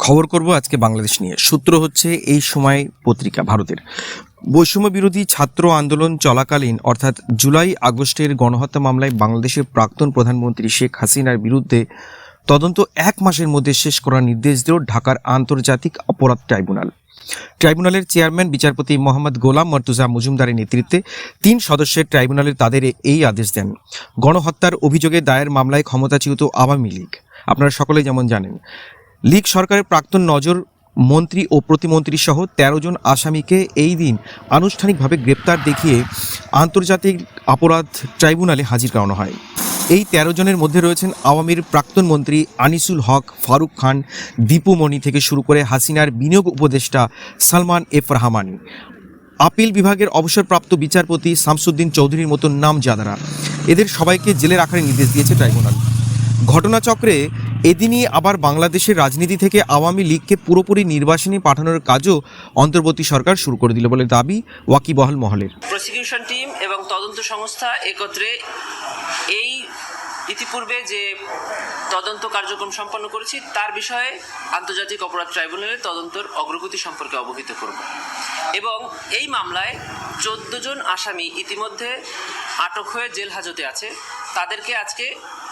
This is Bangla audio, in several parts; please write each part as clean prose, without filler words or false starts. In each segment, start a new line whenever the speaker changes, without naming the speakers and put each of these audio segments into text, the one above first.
খবর করব আজকে বাংলাদেশ নিয়ে। সূত্র হচ্ছে এই সময় পত্রিকা ভারতের। বৈষম্য বিরোধী ছাত্র আন্দোলন চলাকালীন অর্থাৎ জুলাই আগস্টের গণহত্যা মামলায় বাংলাদেশের প্রাক্তন প্রধানমন্ত্রী শেখ হাসিনার বিরুদ্ধে তদন্ত 1 মাসের মধ্যে শেষ করার নির্দেশ দিল ঢাকার আন্তর্জাতিক অপরাধ ট্রাইব্যুনাল। ট্রাইব্যুনালের চেয়ারম্যান বিচারপতি মোহাম্মদ গোলাম মর্তুজা মজুমদারের নেতৃত্বে 3 সদস্যের ট্রাইব্যুনালের তাদের এই আদেশ দেন। গণহত্যার অভিযোগে দায়ের মামলায় ক্ষমতাচ্যুত আওয়ামী লীগ, আপনারা সকলেই যেমন জানেন, লীগ সরকারের প্রাক্তন নজর মন্ত্রী ও প্রতিমন্ত্রী সহ 13 জন আসামিকে এই দিন আনুষ্ঠানিকভাবে গ্রেপ্তার দেখিয়ে আন্তর্জাতিক অপরাধ ট্রাইব্যুনালে হাজির করানো হয়। এই 13 জনের মধ্যে রয়েছেন আওয়ামীর প্রাক্তন মন্ত্রী আনিসুল হক, ফারুক খান, দীপু মনি থেকে শুরু করে হাসিনার বিনিয়োগ উপদেষ্টা সালমান এফ রহমানি, আপিল বিভাগের অবসরপ্রাপ্ত বিচারপতি শামসুদ্দিন চৌধুরীর মতো নামজাদারা। এদের সবাইকে জেলে রাখার নির্দেশ দিয়েছে ট্রাইব্যুনাল। ঘটনাচক্রে এদিনই আবার বাংলাদেশের রাজনীতি থেকে আওয়ামী লীগকে পুরোপুরি নির্বাসনে পাঠানোর কাজও অন্তর্বর্তী সরকার শুরু করে দিল বলে দাবি ওয়াকিবহাল মহলের।
প্রসিকিউশন টিম এবং তদন্ত সংস্থা একত্রে এই ইতিপূর্বে যে তদন্ত কার্যক্রম সম্পন্ন করেছি তার বিষয়ে আন্তর্জাতিক অপরাধ ট্রাইব্যুনালে তদন্তের অগ্রগতি সম্পর্কে অবহিত করব এবং এই মামলায় 14 জন আসামি ইতিমধ্যে আটক হয়ে জেল হাজতে আছে, তাদেরকে আজকে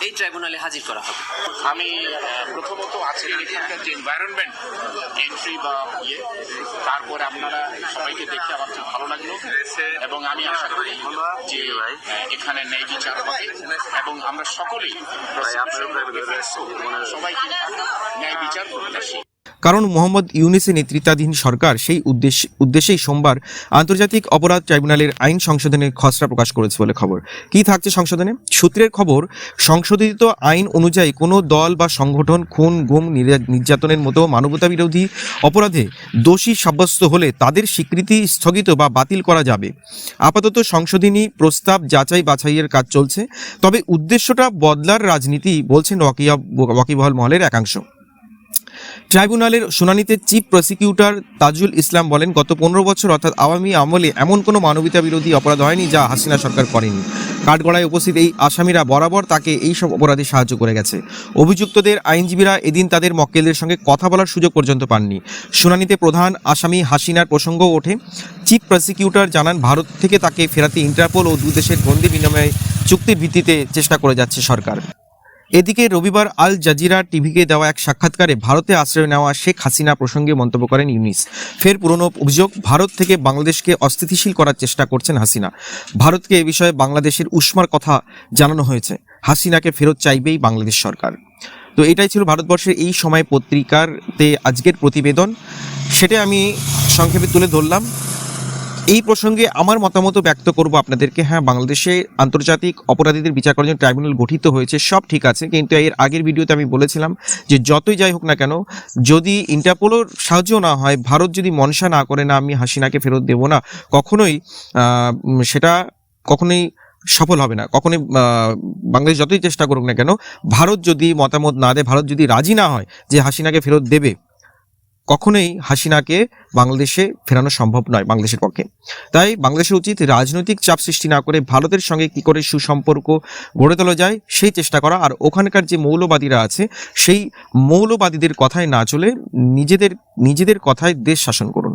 এই ট্রাইব্যুনালে হাজির করা হবে।
আমি প্রথমত আজকে এখানকার যে এনভায়রনমেন্ট এন্ট্রি বা তারপরে আপনারা সবাইকে দেখে আমার খুব ভালো লাগলো এবং আমি আশা করি যে এখানে ন্যায় বিচার হবে এবং আমরা সকলেই সবাইকে ন্যায় বিচার প্রত্যাশী।
কারণ মোহাম্মদ ইউনূসের নেতৃত্বাধীন সরকার সেই উদ্দেশ্যেই সোমবার আন্তর্জাতিক অপরাধ ট্রাইব্যুনালের আইন সংশোধনের খসড়া প্রকাশ করেছে বলে খবর। কি থাকছে সংশোধনে? সূত্রের খবর, সংশোধিত আইন অনুযায়ী কোনো দল বা সংগঠন খুন, গুম, নির্যাতনের মতো মানবতাবিরোধী অপরাধে দোষী সাব্যস্ত হলে তাদের স্বীকৃতি স্থগিত বা বাতিল করা যাবে। আপাতত সংশোধনী প্রস্তাব যাচাই বাছাইয়ের কাজ চলছে, তবে উদ্দেশ্যটা বদলার রাজনীতি বলছেন ওয়াকিবহাল মহলের একাংশ। ট্রাইব্যুনালের শুনানিতে চিফ প্রসিকিউটর তাজুল ইসলাম বলেন, গত 15 বছর অর্থাৎ আওয়ামী আমলে এমন কোনো মানবতা বিরোধী অপরাধ হয়নি যা হাসিনা সরকার করেনি। কাঠগড়ায় উপস্থিত এই আসামিরা বরাবর তাকে এই সব অপরাধে সাহায্য করে গেছে। অভিযুক্তদের আইনজীবীরা এদিন তাদের মক্কেলদের সঙ্গে কথা বলার সুযোগ পর্যন্ত পাননি। শুনানিতে প্রধান আসামি হাসিনার প্রসঙ্গও ওঠে। চিফ প্রসিকিউটর জানান, ভারত থেকে তাকে ফেরাতে ইন্টারপোল ও 2 দেশের বন্দি বিনিময় চুক্তির ভিত্তিতে চেষ্টা করে যাচ্ছে সরকার। এদিকে রবিবার আল জাজিরা টিভিকে দেওয়া এক সাক্ষাৎকারে ভারতে আশ্রয় নেওয়া শেখ হাসিনা প্রসঙ্গে মন্তব্য করেন ইউনূস। ফের পুরনো অভিযোগ, ভারত থেকে বাংলাদেশকে অস্থিতিশীল করার চেষ্টা করছেন হাসিনা। ভারতকে এ বিষয়ে বাংলাদেশের উষ্মার কথা জানানো হয়েছে। হাসিনাকে ফেরত চাইবেই বাংলাদেশ সরকার। তো এটাই ছিল ভারতবর্ষের এই সময় পত্রিকারতে আজকের প্রতিবেদন, সেটা আমি সংক্ষেপে তুলে ধরলাম। এই প্রসঙ্গে আমার মতামত ব্যক্ত করব আপনাদেরকে। হ্যাঁ, বাংলাদেশে আন্তর্জাতিক অপরাধীদের বিচার করার জন্য ট্রাইব্যুনাল গঠিত হয়েছে, সব ঠিক আছে, কিন্তু এর আগের ভিডিওতে আমি বলেছিলাম যে যতই যাই হোক না কেন, যদি ইন্টারপোলের সাহায্য না হয়, ভারত যদি মনসা না করে না আমি হাসিনাকে ফেরত দেব না, কখনোই সফল হবে না। কখনোই বাংলাদেশ যতই চেষ্টা করুক না কেন, ভারত যদি মতামত না দেয়, ভারত যদি রাজি না হয় যে হাসিনাকে ফেরত দেবে, কখনোই হাসিনাকে বাংলাদেশে ফেরানো সম্ভব নয় বাংলাদেশের পক্ষে। তাই বাংলাদেশের উচিত রাজনৈতিক চাপ সৃষ্টি না করে ভারতের সঙ্গে কি করে সুসম্পর্ক গড়ে তোলা যায় সেই চেষ্টা করা, আর ওখানকার যে মৌলবাদীরা আছে সেই মৌলবাদীদের কথায় না চলে নিজেদের কথায় দেশ শাসন করুন।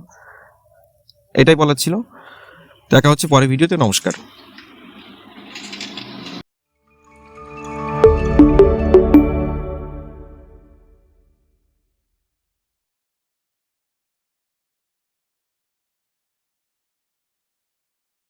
এটাই বলার ছিল। দেখা হচ্ছে পরের ভিডিওতে। নমস্কার।